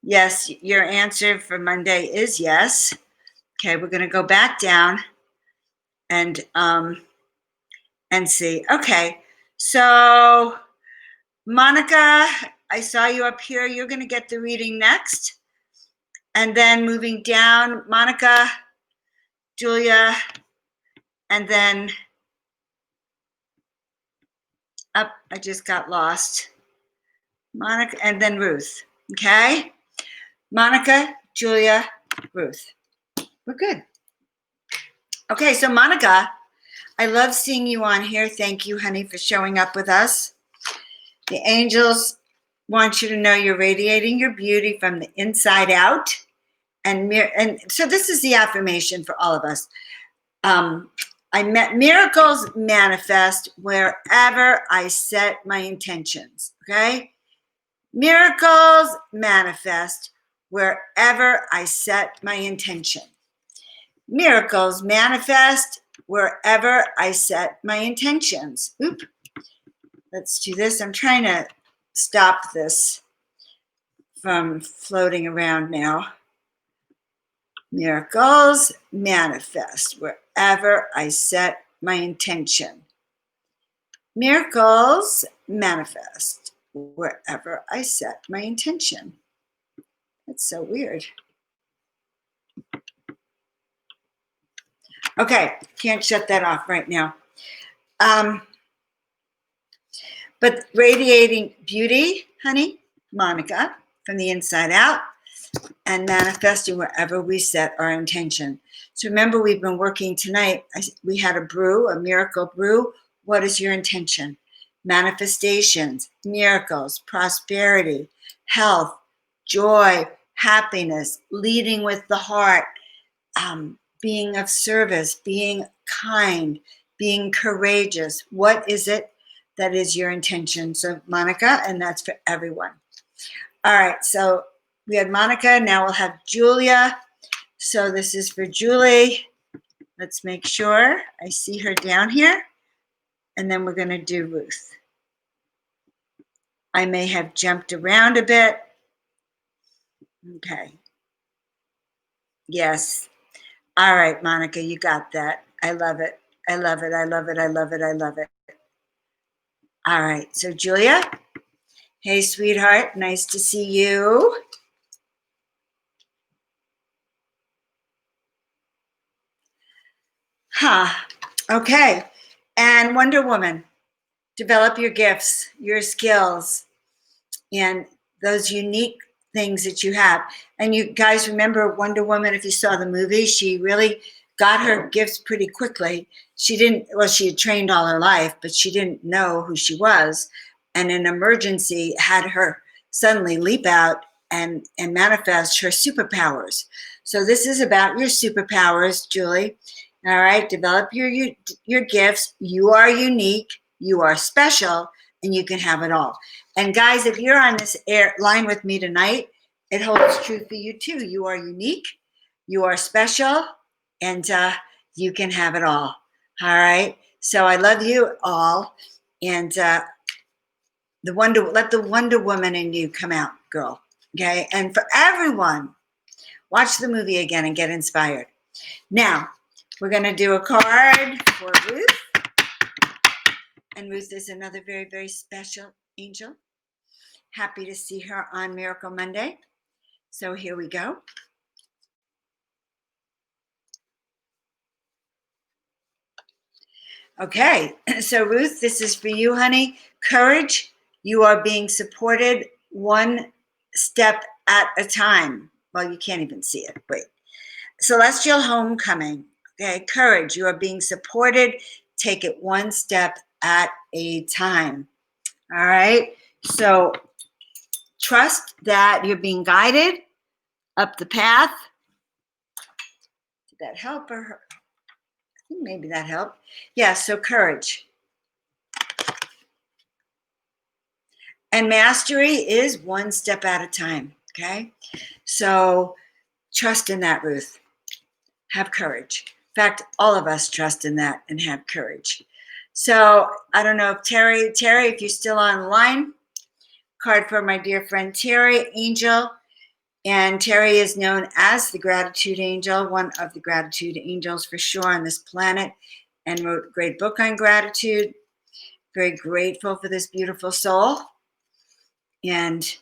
Yes, your answer for Monday is yes. Okay, we're going to go back down and see. Okay, so Monica, I saw you up here. You're going to get the reading next. And then moving down, Monica, Julia, and then up, I just got lost. Monica, and then Ruth, okay? Monica, Julia, Ruth. We're good. Okay, so Monica, I love seeing you on here. Thank you, honey, for showing up with us. The angels want you to know you're radiating your beauty from the inside out. And so this is the affirmation for all of us. Miracles manifest wherever I set my intentions, okay? Miracles manifest wherever I set my intention. Miracles manifest wherever I set my intentions. Oop. Let's do this. I'm trying to stop this from floating around now. Miracles manifest wherever I set my intention. Miracles manifest wherever I set my intention. That's so weird. Okay, can't shut that off right now. But radiating beauty, honey, Monica, from the inside out, and manifesting wherever we set our intention. So remember, we've been working tonight. We had a brew, a miracle brew. What is your intention? Manifestations, miracles, prosperity, health, joy, happiness, leading with the heart, being of service, being kind, being courageous. What is it that is your intention? So Monica, and that's for everyone. All right, so we had Monica, now we'll have Julia. So this is for Julie. Let's make sure I see her down here. and then we're going to do Ruth. I may have jumped around a bit. Okay. Yes. All right, Monica, you got that. I love it. I love it. I love it. I love it. I love it. All right. So, Julia. Hey, sweetheart. Nice to see you. Okay. And Wonder Woman. Develop your gifts, your skills, and those unique things that you have. And you guys remember Wonder Woman, if you saw the movie, she really got her gifts pretty quickly. She had trained all her life, but she didn't know who she was. And an emergency had her suddenly leap out and manifest her superpowers. So this is about your superpowers, Julie. All right, develop your gifts. You are unique, you are special, and you can have it all. And guys, if you're on this line with me tonight, it holds true for you too. You are unique, you are special, and you can have it all. All right. So I love you all, and let the Wonder Woman in you come out, girl. Okay. And for everyone, watch the movie again and get inspired. Now we're going to do a card for Ruth, and Ruth is another very, very special angel. Happy to see her on Miracle Monday. So here we go. Okay, so Ruth, this is for you, honey. Courage. You are being supported one step at a time. Well, you can't even see it. Wait. Celestial homecoming. Okay, courage. You are being supported. Take it one step at a time. All right. So trust that you're being guided up the path. Did that help her? I think maybe that helped. Yeah, so courage. And mastery is one step at a time, okay? So trust in that, Ruth. Have courage. In fact, all of us trust in that and have courage. So I don't know if Terry, if you're still online, card for my dear friend Terry, angel. And Terry is known as the Gratitude Angel, one of the Gratitude Angels for sure on this planet, and wrote a great book on gratitude. Very grateful for this beautiful soul. And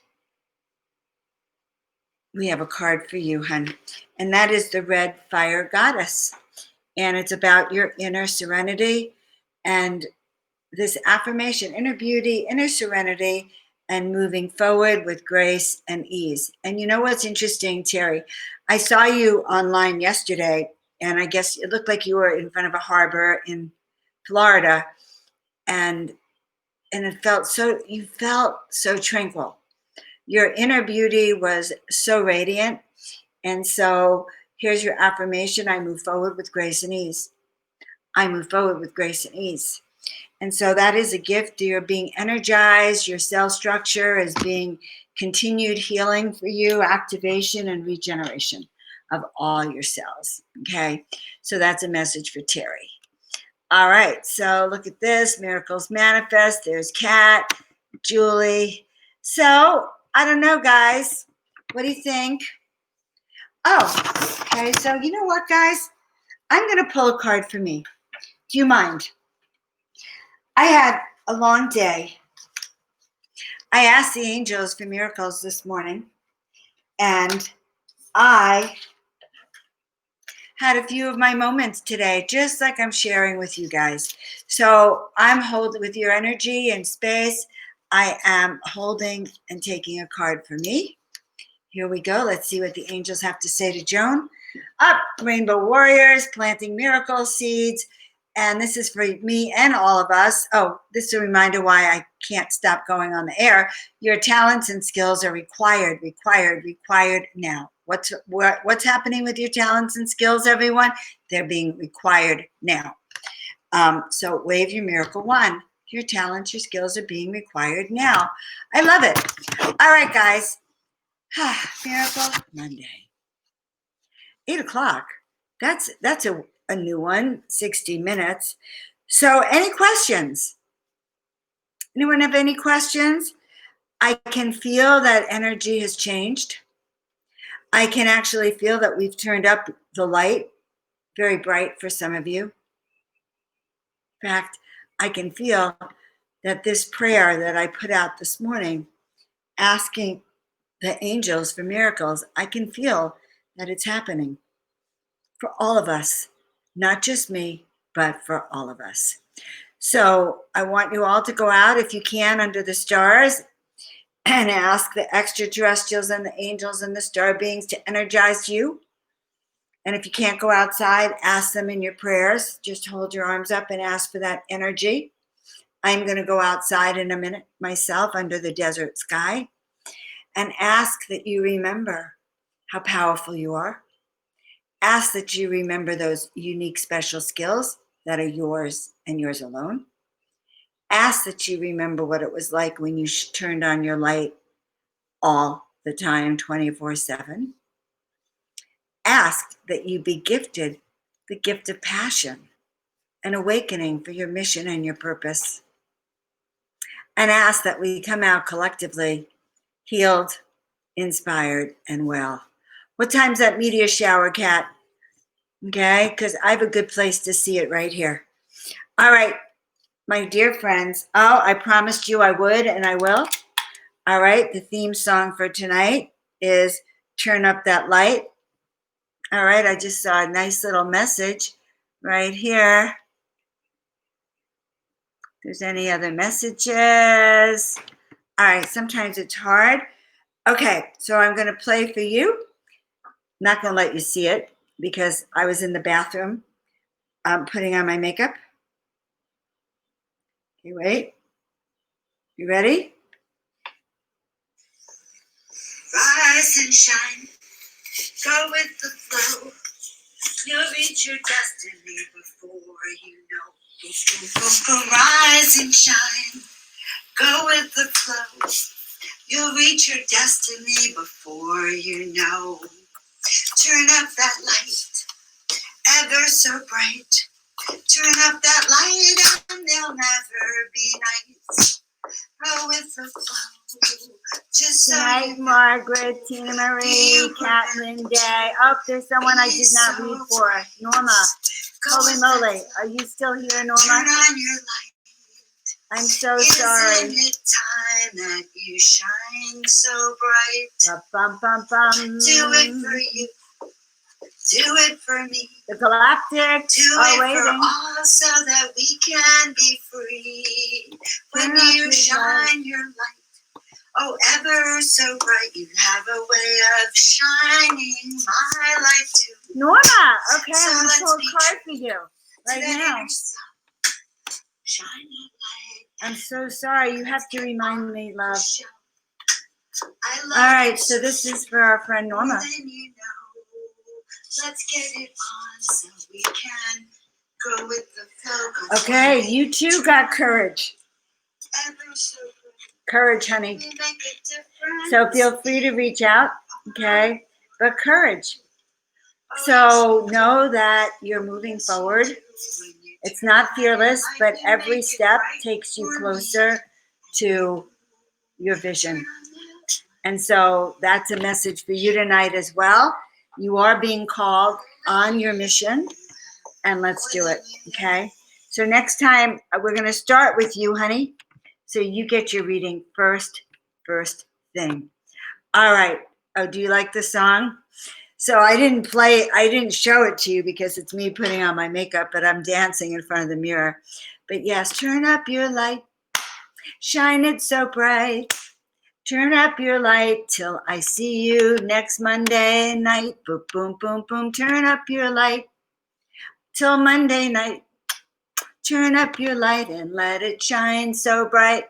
we have a card for you, hon. And that is the Red Fire Goddess. And it's about your inner serenity and this affirmation, inner beauty, inner serenity, and moving forward with grace and ease. And you know what's interesting, Terry? I saw you online yesterday, and I guess it looked like you were in front of a harbor in Florida, and you felt so tranquil. Your inner beauty was so radiant. And so here's your affirmation. I move forward with grace and ease. I move forward with grace and ease. And so that is a gift. You're being energized. Your cell structure is being continued healing for you, activation and regeneration of all your cells. Okay. So that's a message for Terry. All right. So look at this. Miracles manifest. There's Kat, Julie. So I don't know, guys. What do you think? Oh, okay. So you know what, guys? I'm going to pull a card for me. Do you mind? I had a long day. I asked the angels for miracles this morning, and I had a few of my moments today, just like I'm sharing with you guys. So I'm holding with your energy and space. I am holding and taking a card for me. Here we go. Let's see what the angels have to say to Joan. Up, Rainbow Warriors, planting miracle seeds. And this is for me and all of us. Oh, this is a reminder why I can't stop going on the air. Your talents and skills are required now. What's happening with your talents and skills, everyone? They're being required now. So wave your miracle wand. Your talents, your skills are being required now. I love it. All right, guys. Miracle Monday. 8 o'clock. That's a new one, 60 minutes. So any questions? Anyone have any questions? I can feel that energy has changed. I can actually feel that we've turned up the light, very bright for some of you. In fact, I can feel that this prayer that I put out this morning, asking the angels for miracles, I can feel that it's happening for all of us, not just me, but for all of us. So I want you all to go out, if you can, under the stars and ask the extraterrestrials and the angels and the star beings to energize you. And if you can't go outside, ask them in your prayers. Just hold your arms up and ask for that energy. I'm going to go outside in a minute myself under the desert sky and ask that you remember how powerful you are. Ask that you remember those unique special skills that are yours and yours alone. Ask that you remember what it was like when you turned on your light all the time, 24/7. Ask that you be gifted the gift of passion, an awakening for your mission and your purpose. And ask that we come out collectively healed, inspired, and well. What time's that meteor shower, Kat? Okay, because I have a good place to see it right here. All right, my dear friends. Oh, I promised you I would, and I will. All right, the theme song for tonight is Turn Up That Light. All right, I just saw a nice little message right here. If there's any other messages. All right, sometimes it's hard. Okay, so I'm going to play for you. I'm not going to let you see it because I was in the bathroom putting on my makeup. Okay, wait. You ready? Rise and shine. Go with the flow. You'll reach your destiny before you know. Go, rise and shine. Go with the flow. You'll reach your destiny before you know. Turn up that light, ever so bright. Turn up that light and there'll never be nights. Go with the flow. Just so Good night, Margaret, Tina Marie, Catherine Day. Oh, there's someone I did not read for. Norma. Holy moly. Are you still here, Norma? Turn on your light. I'm so sorry. Isn't it time that you shine so bright? Bum, bum, bum. Do it for you. Do it for me. The galactic. Do it for all so that we can be free. When you shine your light, oh, ever so bright, you have a way of shining my light too. Norma, okay, so I'm going to pull a card for you right now. Shine your light. I'm so sorry. You have to remind me, love. All right, so this is for our friend Norma. Let's get it on so we can go with the flow. Okay, you too got courage. Courage, honey. So feel free to reach out, okay? But courage. So know that you're moving forward. It's not fearless, but every step takes you closer to your vision. And so that's a message for you tonight as well. You are being called on your mission, and let's do it, okay? So next time, we're going to start with you, honey, so you get your reading first thing. All right. Oh, do you like the song? So I didn't show it to you because it's me putting on my makeup, but I'm dancing in front of the mirror. But yes, turn up your light, shine it so bright. Turn up your light till I see you next Monday night. Boom, boom, boom, boom. Turn up your light till Monday night. Turn up your light and let it shine so bright.